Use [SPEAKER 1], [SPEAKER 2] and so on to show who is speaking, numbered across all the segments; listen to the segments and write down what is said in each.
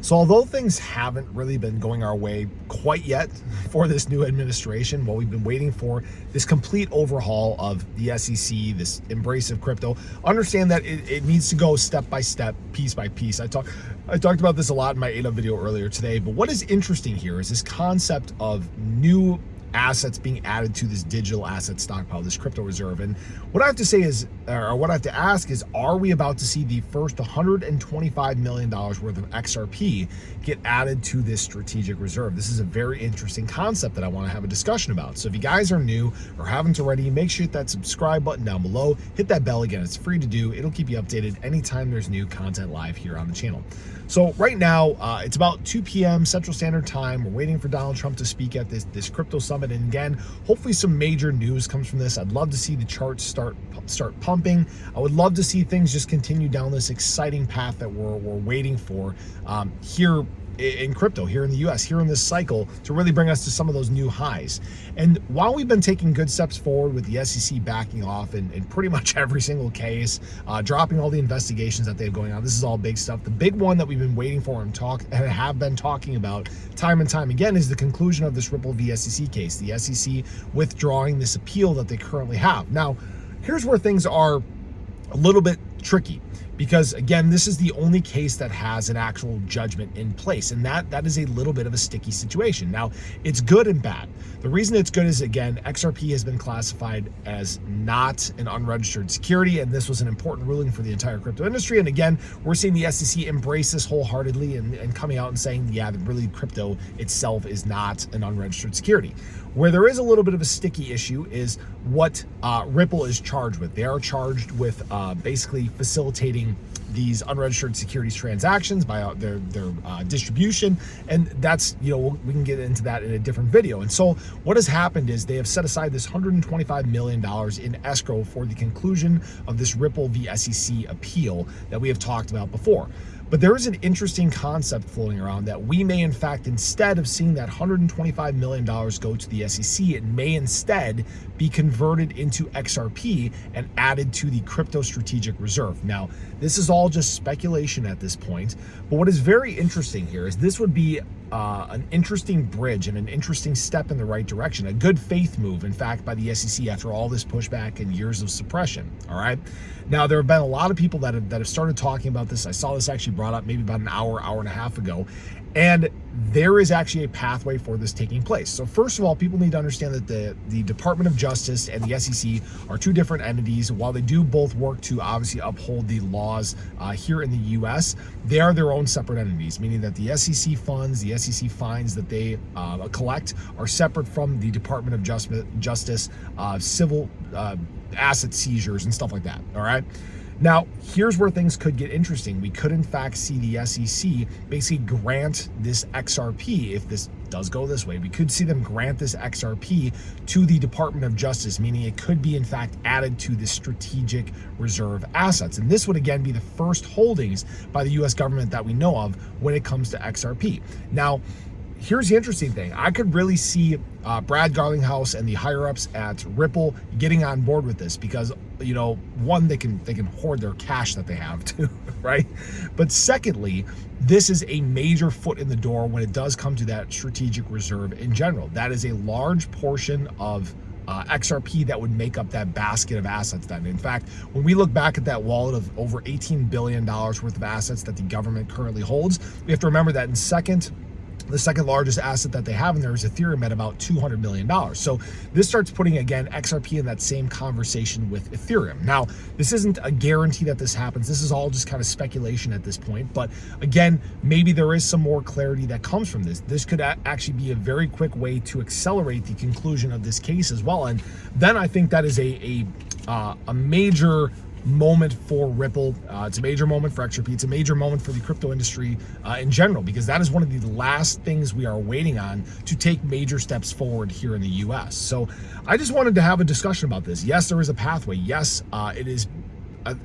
[SPEAKER 1] So although things haven't really been going our way quite yet for this new administration, while we've been waiting for this complete overhaul of the SEC, this embrace of crypto, understand that it needs to go step by step, piece by piece. I talked about this a lot in my ADA video earlier today, but what is interesting here is this concept of new assets being added to this digital asset stockpile, this crypto reserve. And what I have to say is, or what I have to ask is, are we about to see the first $125 million worth of XRP get added to this strategic reserve? This is a very interesting concept that I want to have a discussion about. So if you guys are new or haven't already, make sure you hit that subscribe button down below, hit that bell again, it's free to do. It'll keep you updated anytime there's new content live here on the channel. So right now, it's about 2 p.m. Central Standard Time. We're waiting for Donald Trump to speak at this crypto summit. And again, hopefully some major news comes from this. I'd love to see the charts start pumping. I would love to see things just continue down this exciting path that we're waiting for here in crypto, here in the US, here in this cycle, to really bring us to some of those new highs. And while we've been taking good steps forward with the SEC backing off in pretty much every single case, dropping all the investigations that they have going on, this is all big stuff. The big one that we've been waiting for and have been talking about time and time again is the conclusion of this Ripple v. SEC case, the SEC withdrawing this appeal that they currently have. Now, here's where things are a little bit tricky, because again, this is the only case that has an actual judgment in place, and that is a little bit of a sticky situation. Now, it's good and bad. The reason it's good is, again, XRP has been classified as not an unregistered security, and this was an important ruling for the entire crypto industry. And again, we're seeing the SEC embrace this wholeheartedly and coming out and saying, yeah, that really crypto itself is not an unregistered security. Where there is a little bit of a sticky issue is what Ripple is charged with. They are charged with basically facilitating these unregistered securities transactions by their distribution, and that's, you know, we can get into that in a different video. And so what has happened is they have set aside this $125 million in escrow for the conclusion of this Ripple v. SEC appeal that we have talked about before. But there is an interesting concept floating around that we may, in fact, instead of seeing that $125 million go to the SEC, it may instead be converted into XRP and added to the crypto strategic reserve. Now, this is all just speculation at this point, but what is very interesting here is this would be an interesting bridge and an interesting step in the right direction, a good faith move, in fact, by the SEC after all this pushback and years of suppression. All right. Now, there have been a lot of people that have started talking about this. I saw this actually brought up maybe about an hour and a half ago, and there is actually a pathway for this taking place. So first of all, people need to understand that the Department of Justice and the SEC are two different entities. While they do both work to obviously uphold the laws here in the US, they are their own separate entities, meaning that the SEC funds, the SEC fines that they collect are separate from the Department of Justice civil asset seizures and stuff like that. All right. Now, here's where things could get interesting. We could, in fact, see the SEC basically grant this XRP. If this does go this way, we could see them grant this XRP to the Department of Justice, meaning it could be, in fact, added to the strategic reserve assets. And this would, again, be the first holdings by the U.S. government that we know of when it comes to XRP. Now, here's the interesting thing. I could really see Brad Garlinghouse and the higher-ups at Ripple getting on board with this because, you know, one, they can hoard their cash that they have too, right? But secondly, this is a major foot in the door when it does come to that strategic reserve in general. That is a large portion of XRP that would make up that basket of assets. Then, in fact, when we look back at that wallet of over $18 billion worth of assets that the government currently holds, we have to remember that the second largest asset that they have in there is Ethereum at about $200 million. So this starts putting, again, XRP in that same conversation with Ethereum. Now, this isn't a guarantee that this happens. This is all just kind of speculation at this point. But again, maybe there is some more clarity that comes from this. This could actually be a very quick way to accelerate the conclusion of this case as well. And then I think that is a major moment for Ripple. It's a major moment for XRP. It's a major moment for the crypto industry in general, because that is one of the last things we are waiting on to take major steps forward here in the US. So I just wanted to have a discussion about this. Yes, there is a pathway. Yes, it is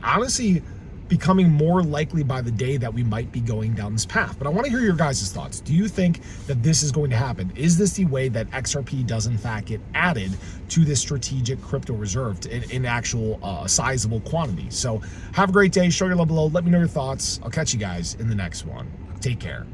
[SPEAKER 1] honestly becoming more likely by the day that we might be going down this path. But I want to hear your guys' thoughts. Do you think that this is going to happen? Is this the way that XRP does in fact get added to this strategic crypto reserve in actual sizable quantity? So have a great day. Show your love below. Let me know your thoughts. I'll catch you guys in the next one. Take care.